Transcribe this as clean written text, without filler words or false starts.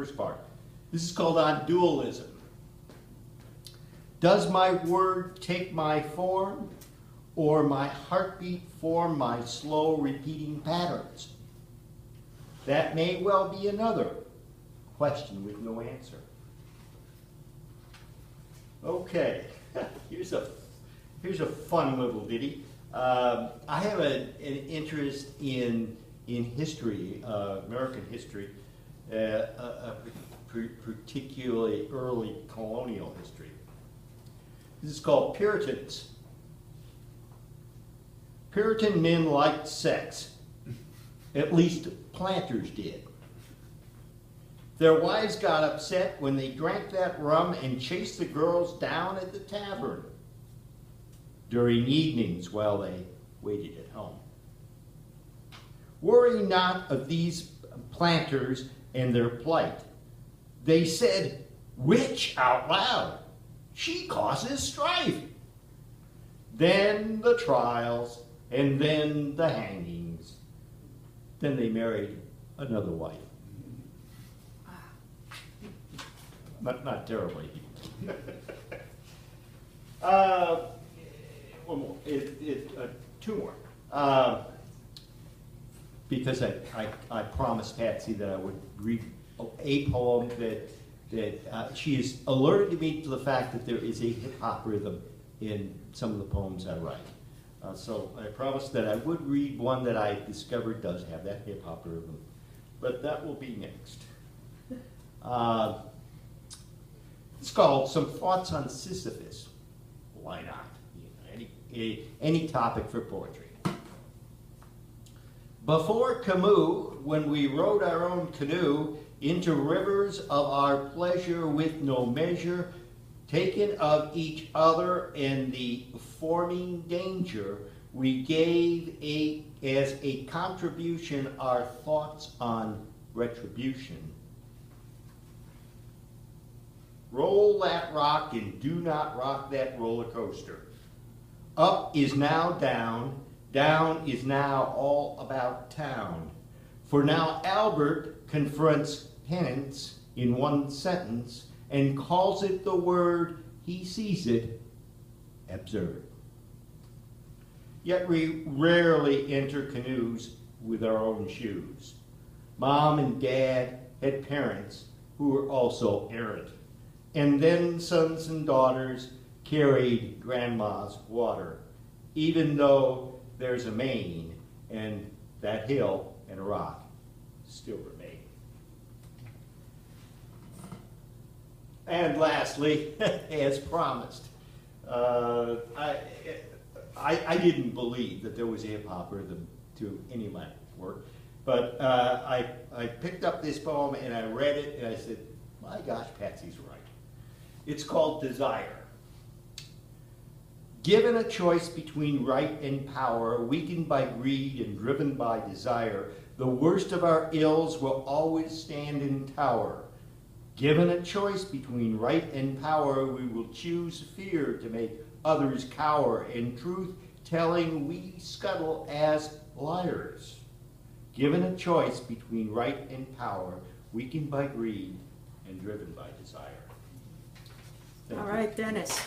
first part. This is called On Dualism. Does my word take my form, or my heartbeat form my slow repeating patterns? That may well be another question with no answer. Okay, here's a fun little ditty. I have an interest in history, American history, particularly early colonial history. This is called Puritans. Puritan men liked sex. At least planters did. Their wives got upset when they drank that rum and chased the girls down at the tavern during evenings while they waited at home. Worry not of these planters and their plight. They said, "Witch," out loud. "She causes strife." Then the trials, and then the hangings. Then they married another wife. Not terribly. One more. Two more. Because I promised Patsy that I would read a poem that she has alerted me to the fact that there is a hip-hop rhythm in some of the poems I write. So I promised that I would read one that I discovered does have that hip-hop rhythm. But that will be next. It's called Some Thoughts on Sisyphus. Why not? Any topic for poetry. Before Camus, when we rowed our own canoe into rivers of our pleasure with no measure, taken of each other and the forming danger, we gave as a contribution our thoughts on retribution. Roll that rock and do not rock that roller coaster. Up is now down, down is now all about town. For now Albert confronts penance in one sentence and calls it the word, he sees it, absurd. Yet we rarely enter canoes with our own shoes. Mom and Dad had parents who were also errant. And then sons and daughters carried grandma's water, even though there's a main and that hill and a rock still remain. And lastly, as promised, I didn't believe that there was a hip-hop rhythm to any of my work, but I picked up this poem and I read it and I said, my gosh, Patsy's right. It's called Desire. Given a choice between right and power, weakened by greed and driven by desire, the worst of our ills will always stand in tower. Given a choice between right and power, we will choose fear to make others cower, and truth-telling we scuttle as liars. Given a choice between right and power, weakened by greed and driven by desire. All right, Dennis.